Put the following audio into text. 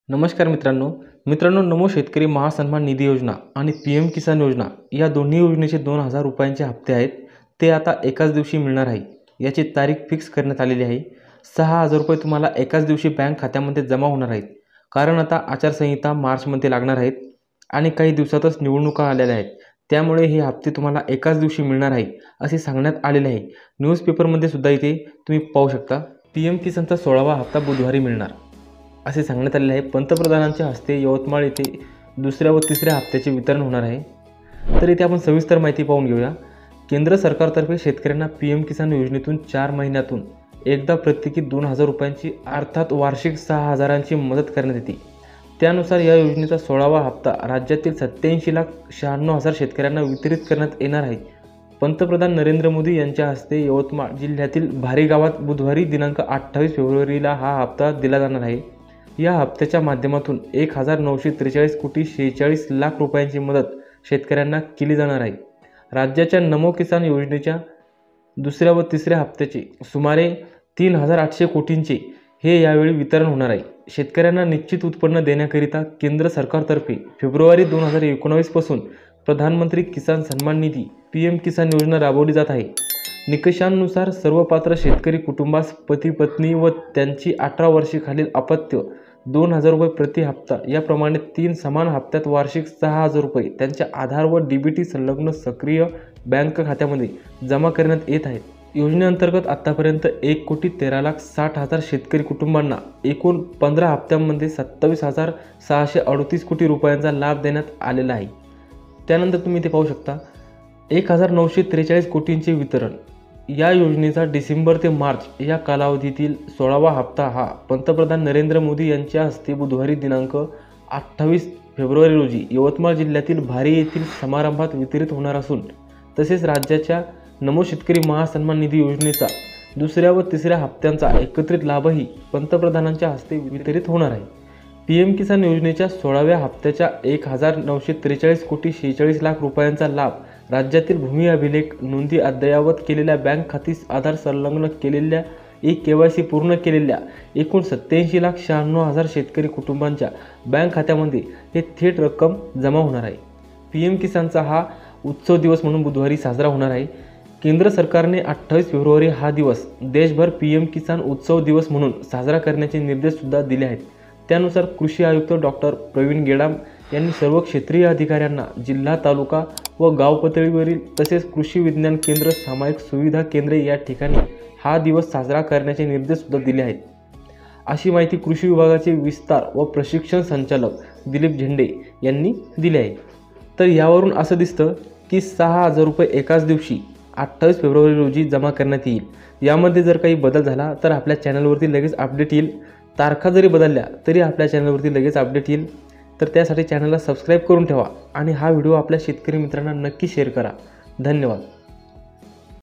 नमस्कार मित्रांनो नमो शेतकरी महासन्मान निधी योजना आणि पीएम किसान योजना या दोन्ही योजनेचे 2000 रुपयांचे हप्ते आहेत ते आता एकाच दिवशी मिळणार आहे। याची तारीख फिक्स करण्यात आलेली आहे। 6000 रुपये तुम्हाला एकाच दिवशी बँक खात्यामध्ये जमा होणार आहेत। कारण आता आचारसंहिता मार्च मध्ये लागणार आहेत आणि काही दिवसातच निवडणुका आलेल्या आहेत, त्यामुळे हे हप्ते तुम्हाला एकाच दिवशी मिळणार आहे असे सांगण्यात आलेले आहे। न्यूजपेपरमध्ये सुद्धा इथे तुम्ही पाहू शकता। पीएम किसानचा 16वा हप्ता बुधवारी मिळणार असे सांगण्यात आलेले आहे। पंतप्रधानांच्या हस्ते यवतमाळ येथे दुसऱ्या व तिसऱ्या हप्त्याचे वितरण होणार आहे। तर इथे आपण सविस्तर माहिती पाहून घेऊया। केंद्र सरकारतर्फे शेतकऱ्यांना पीएम किसान योजनेतून 4 महिन्यातून एकदा प्रत्येकी 2000 रुपयांची अर्थात वार्षिक 6000ची मदत करण्यात येते। त्यानुसार या योजनेचा 16वा हप्ता राज्यातील 87,96,000 शेतकऱ्यांना वितरित करण्यात येणार आहे। पंतप्रधान नरेंद्र मोदी यांच्या हस्ते यवतमाळ जिल्ह्यातील भारी गावात बुधवारी दिनांक 28 फेब्रुवारीला हा हप्ता दिला जाणार आहे। या हप्त्याच्या माध्यमातून 1943 कोटी 46 लाख रुपयांची मदत शेतकऱ्यांना केली जाणार आहे। राज्याच्या नमो किसान योजनेच्या दुसऱ्या व तिसऱ्या हप्त्याचे सुमारे 3800 कोटींचे हे यावेळी वितरण होणार आहे। शेतकऱ्यांना निश्चित उत्पन्न देण्याकरिता केंद्र सरकारतर्फे फेब्रुवारी 2019 पासून प्रधानमंत्री किसान सन्मान निधी पीएम किसान योजना राबवली जात आहे। निकषांनुसार सर्व पात्र शेतकरी कुटुंबास पती पत्नी व त्यांची 18 वर्षे खालील अपत्य 2000 रुपये प्रति हप्ता याप्रमाणे 3 समान हप्त्यात वार्षिक 6000 रुपये त्यांच्या आधार व डीबीटी संलग्न सक्रिय बँक खात्यामध्ये जमा करण्यात येत आहेत। योजनेअंतर्गत आतापर्यंत 1,13,60,000 शेतकरी कुटुंबांना एकूण 15 हप्त्यांमध्ये 27,638 कोटी रुपयांचा लाभ देण्यात आलेला आहे। त्यानंतर तुम्ही इथे पाहू शकता 1943 कोटींचे वितरण। या योजनेचा डिसेंबर ते मार्च या कालावधीतील 16वा हप्ता हा पंतप्रधान नरेंद्र मोदी यांच्या हस्ते बुधवारी दिनांक 28 फेब्रुवारी रोजी यवतमाळ जिल्ह्यातील भारी येथील समारंभात वितरित होणार असून तसेच राज्याच्या नमो शेतकरी महासन्मान निधी योजनेचा दुसऱ्या व तिसऱ्या हप्त्यांचा एकत्रित लाभही पंतप्रधानांच्या हस्ते वितरित होणार आहे। पीएम किसान योजनेच्या 16व्या हप्त्याच्या 1943 कोटी 46 लाख रुपयांचा लाभ राज्यातील भूमी अभिलेख नोंदी अद्ययावत केलेल्या बँक खातीस आधार संलग्न केलेल्या KYC पूर्ण केलेल्या एकूण 87,96,000 शेतकरी कुटुंबांच्या बँक खात्यामध्ये हे थेट रक्कम जमा होणार आहे। पीएम किसानचा हा उत्सव दिवस म्हणून बुधवारी साजरा होणार आहे। केंद्र सरकारने 28 फेब्रुवारी हा दिवस देशभर पीएम किसान उत्सव दिवस म्हणून साजरा करण्याचे निर्देश सुद्धा दिले आहेत। त्यानुसार कृषी आयुक्त डॉक्टर प्रवीण गेडाम यांनी सर्व क्षेत्रीय अधिकाऱ्यांना जिल्हा तालुका व गाव पातळीवरील तसेच कृषी विज्ञान केंद्र सामायिक सुविधा केंद्रे या ठिकाणी हा दिवस साजरा करण्याचे निर्देश सुद्धा दिले आहेत अशी माहिती कृषी विभागाचे विस्तार व प्रशिक्षण संचालक दिलीप झेंडे यांनी दिली आहे। तर यावरून असं दिसतं की 6000 रुपये एकाच दिवशी 28 फेब्रुवारी रोजी जमा करण्यात येईल। यामध्ये जर काही बदल झाला तर आपल्या चॅनलवरती लगेच अपडेट येईल। तारखा जरी बदलल्या तरी आपल्या चॅनलवरती लगेच अपडेट येईल। तर त्यासाठी चॅनलला सबस्क्राईब करून ठेवा आणि हा व्हिडिओ आपल्या शेतकरी मित्रांना नक्की शेअर करा। धन्यवाद।